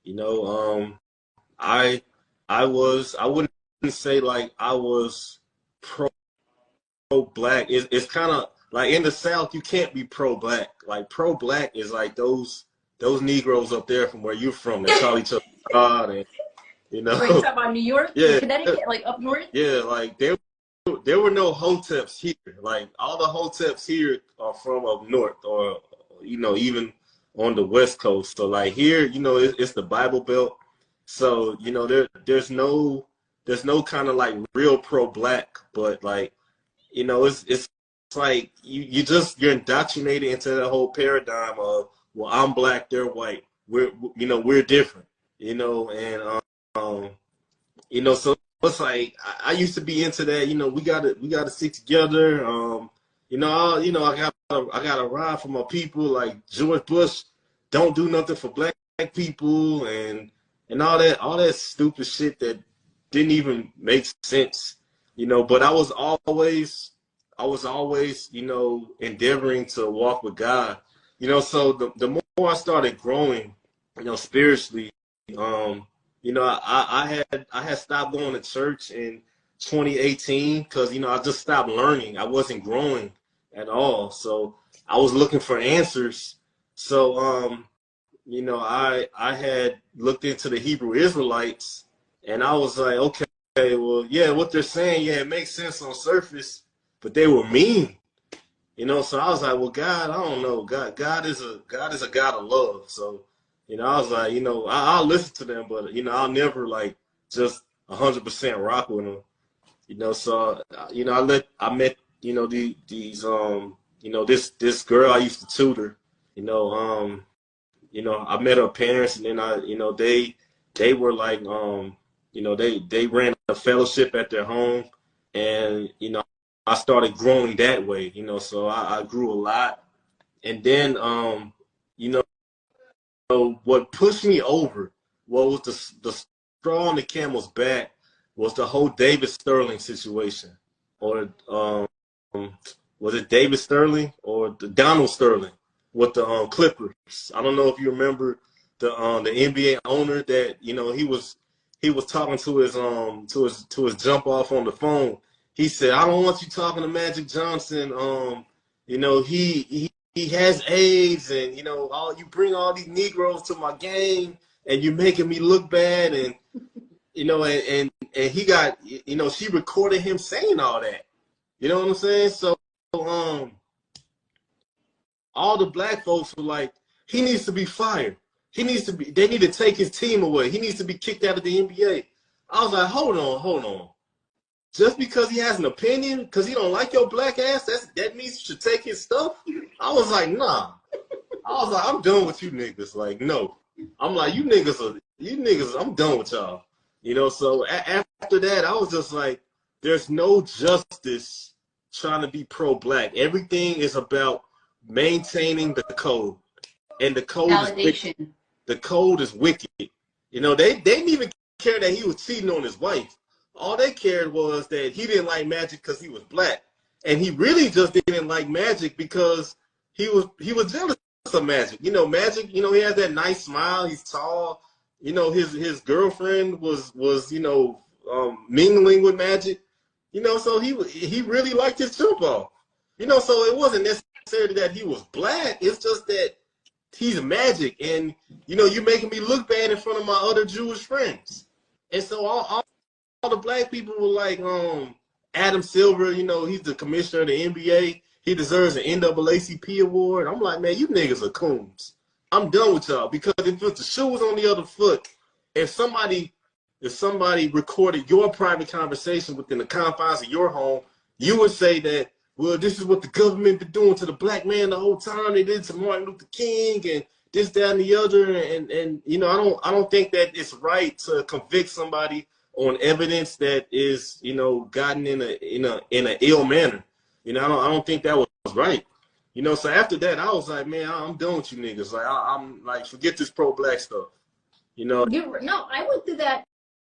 You know, I I wouldn't say like I was pro black. It's kind of like in the South you can't be pro black. Like pro black is like those Negroes up there from where you're from that call each other God, and you know. Wait, you talking about New York? Yeah, Connecticut, like up north? yeah, like there were no hoteps here. Like all the hoteps here are from up north, or even on the West Coast. So like here, it's the Bible Belt. So there's no kind of like real pro black, but like it's like you're indoctrinated into that whole paradigm of, well, I'm black, they're white, we're different, and so it's like I used to be into that. We gotta stick together. I got a ride for my people. Like George Bush, don't do nothing for black people, and all that stupid shit that didn't even make sense. But I was always endeavoring to walk with God. So the more I started growing, spiritually, I had stopped going to church in 2018 because I just stopped learning. I wasn't growing at all, so I was looking for answers. So I had looked into the Hebrew Israelites, and I was like, okay, well, yeah, what they're saying, yeah, it makes sense on surface, but they were mean. So I was like, well, God, I don't know. God is a God of love. So, I was like, I'll listen to them, but I'll never like just 100% rock with them. So I met this girl I used to tutor. I met her parents, and then they were like they ran a fellowship at their home, and I started growing that way, so I grew a lot. And then, what pushed me over, what was the straw on the camel's back, was the whole David Sterling situation. Or was it David Sterling or the Donald Sterling with the Clippers? I don't know if you remember the NBA owner that, he was talking to his jump off on the phone. He said, I don't want you talking to Magic Johnson. He has AIDS, and you bring all these Negroes to my game, and you're making me look bad, and and he got, she recorded him saying all that. You know what I'm saying? So all the black folks were like, he needs to be fired. They need to take his team away. He needs to be kicked out of the NBA. I was like, hold on. Just because he has an opinion, because he don't like your black ass, that means you should take his stuff? I was like, nah. I was like, I'm done with you niggas. Like, no. I'm like, you niggas, I'm done with y'all. So after that, I was just like, there's no justice trying to be pro-black. Everything is about maintaining the code. And the code is wicked. The code is wicked. They didn't even care that he was cheating on his wife. All they cared was that he didn't like Magic because he was black, and he really just didn't like Magic because he was jealous of Magic. Magic. He has that nice smile. He's tall. His girlfriend was mingling with Magic. So he really liked his jump off. So it wasn't necessarily that he was black. It's just that he's Magic, and you're making me look bad in front of my other Jewish friends. And so all the black people were like, Adam Silver, he's the commissioner of the NBA. He deserves an NAACP award. I'm like, man, you niggas are coons. I'm done with y'all, because if the shoe was on the other foot, if somebody recorded your private conversation within the confines of your home, you would say that, well, this is what the government been doing to the black man the whole time. They did to Martin Luther King and this, that, and the other. And I don't think that it's right to convict somebody on evidence that is, gotten in a ill manner. I don't think that was right. So after that, I was like, man, I'm done with you niggas. Like, I'm like, forget this pro-black stuff. No, I went through that